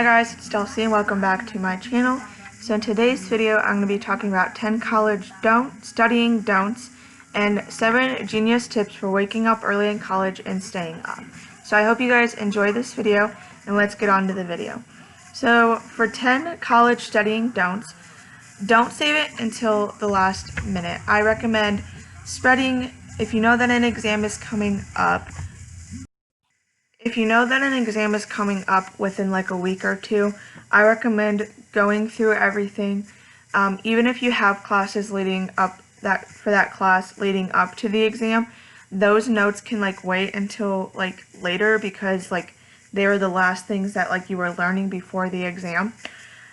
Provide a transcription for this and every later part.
Hi guys, it's Delcy and welcome back to my channel. So in today's video, I'm going to be talking about 10 college studying don'ts and 7 genius tips for waking up early in college and staying up. So I hope you guys enjoy this video and let's get on to the video. So for 10 college studying don'ts, don't save it until the last minute. I recommend spreading, if you know that an exam is coming up, within like a week or two, I recommend going through everything. Even if you have classes leading up for that class leading up to the exam, those notes can like wait until like later because like they were the last things that like you were learning before the exam.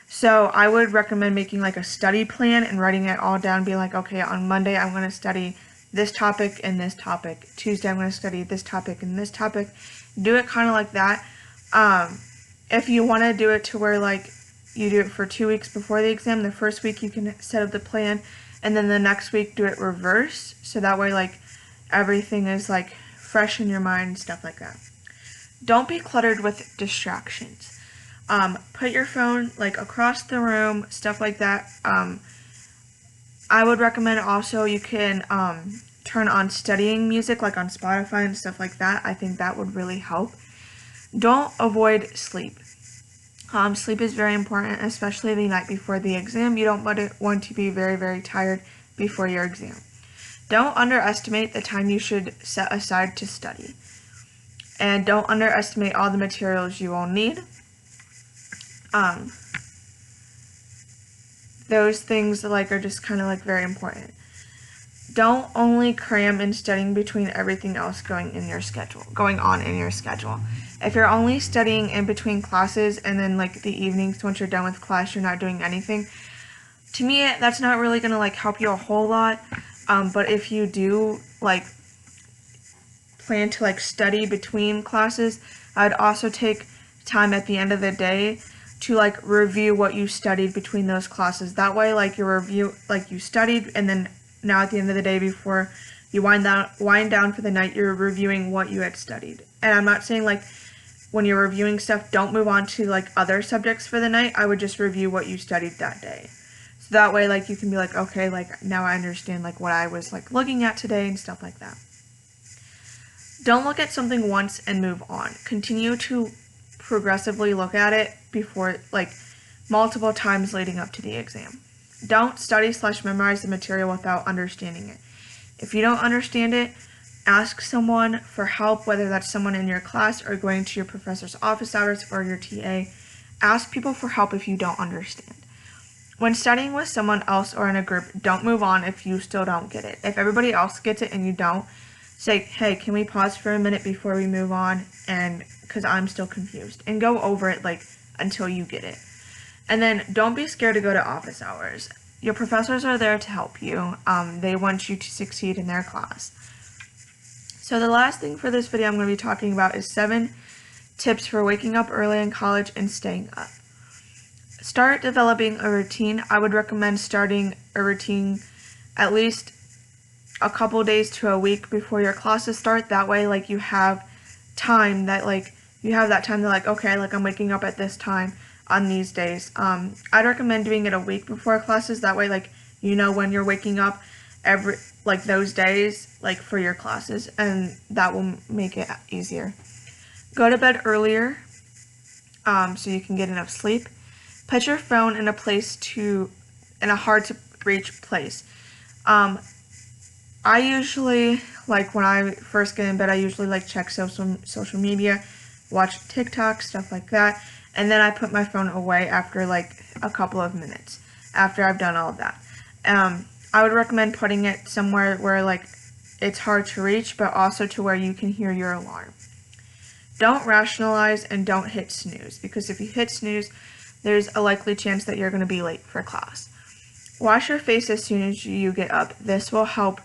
So I would recommend making like a study plan and writing it all down, being like, okay, on Monday I'm going to study this topic and this topic. Tuesday I'm going to study this topic and this topic. Do it kind of like that. If you want to do it to where like you do it for 2 weeks before the exam, the first week you can set up the plan and then the next week do it reverse. So that way like everything is like fresh in your mind and stuff like that. Don't be cluttered with distractions. Put your phone like across the room, stuff like that. I would recommend also you can turn on studying music like on Spotify and stuff like that. I think that would really help. Don't avoid sleep. Sleep is very important, especially the night before the exam. You don't want to be very, very tired before your exam. Don't underestimate the time you should set aside to study. And don't underestimate all the materials you will need. Those things like are just kind of like very important. Don't only cram in studying between everything else going on in your schedule. If you're only studying in between classes and then like the evenings once you're done with class you're not doing anything, to me that's not really gonna like help you a whole lot. But if you do like plan to like study between classes, I'd also take time at the end of the day to like review what you studied between those classes. That way like you studied and then now at the end of the day before you wind down for the night, you're reviewing what you had studied. And I'm not saying like when you're reviewing stuff, don't move on to like other subjects for the night. I would just review what you studied that day. So that way like you can be like, okay, like now I understand like what I was like looking at today and stuff like that. Don't look at something once and move on. Continue to progressively look at it before like multiple times leading up to the exam. Don't study/memorize the material without understanding it. If you don't understand it, ask someone for help, whether that's someone in your class or going to your professor's office hours or your TA. Ask people for help if you don't understand. When studying with someone else or in a group, don't move on if you still don't get it. If everybody else gets it and you don't, say, hey, can we pause for a minute before we move on, and because I'm still confused, and go over it like until you get it. And then don't be scared to go to office hours. Your professors are there to help you. They want you to succeed in their class. So the last thing for this video I'm going to be talking about is 7 tips for waking up early in college and staying up. Start developing a routine. I would recommend starting a routine at least a couple days to a week before your classes start. That way like you have time that like okay, like I'm waking up at this time on these days. I'd recommend doing it a week before classes. That way like you know when you're waking up every like those days like for your classes, and that will make it easier. Go to bed earlier so you can get enough sleep. Put your phone in a hard to reach place. I usually, like when I first get in bed, I usually like check social media, watch TikTok, stuff like that, and then I put my phone away after like a couple of minutes after I've done all of that. I would recommend putting it somewhere where like it's hard to reach, but also to where you can hear your alarm. Don't rationalize and don't hit snooze, because if you hit snooze, there's a likely chance that you're going to be late for class. Wash your face as soon as you get up. This will help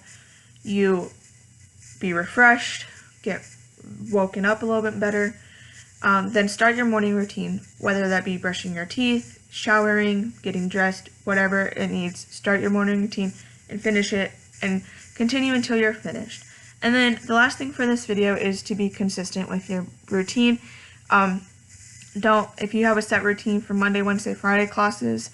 you be refreshed, get woken up a little bit better. Then start your morning routine, whether that be brushing your teeth, showering, getting dressed, whatever it needs. Start your morning routine and finish it and continue until you're finished. And then the last thing for this video is to be consistent with your routine. if you have a set routine for Monday, Wednesday, Friday classes,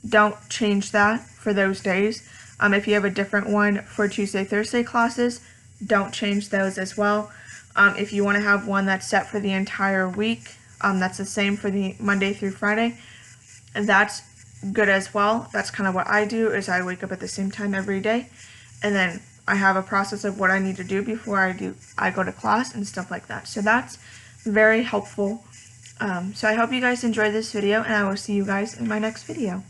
don't change that for those days. If you have a different one for Tuesday, Thursday classes, don't change those as well. If you want to have one that's set for the entire week, that's the same for the Monday through Friday, and that's good as well. That's kind of what I do, is I wake up at the same time every day, and then I have a process of what I need to do before I go to class and stuff like that. So that's very helpful. So I hope you guys enjoyed this video, and I will see you guys in my next video.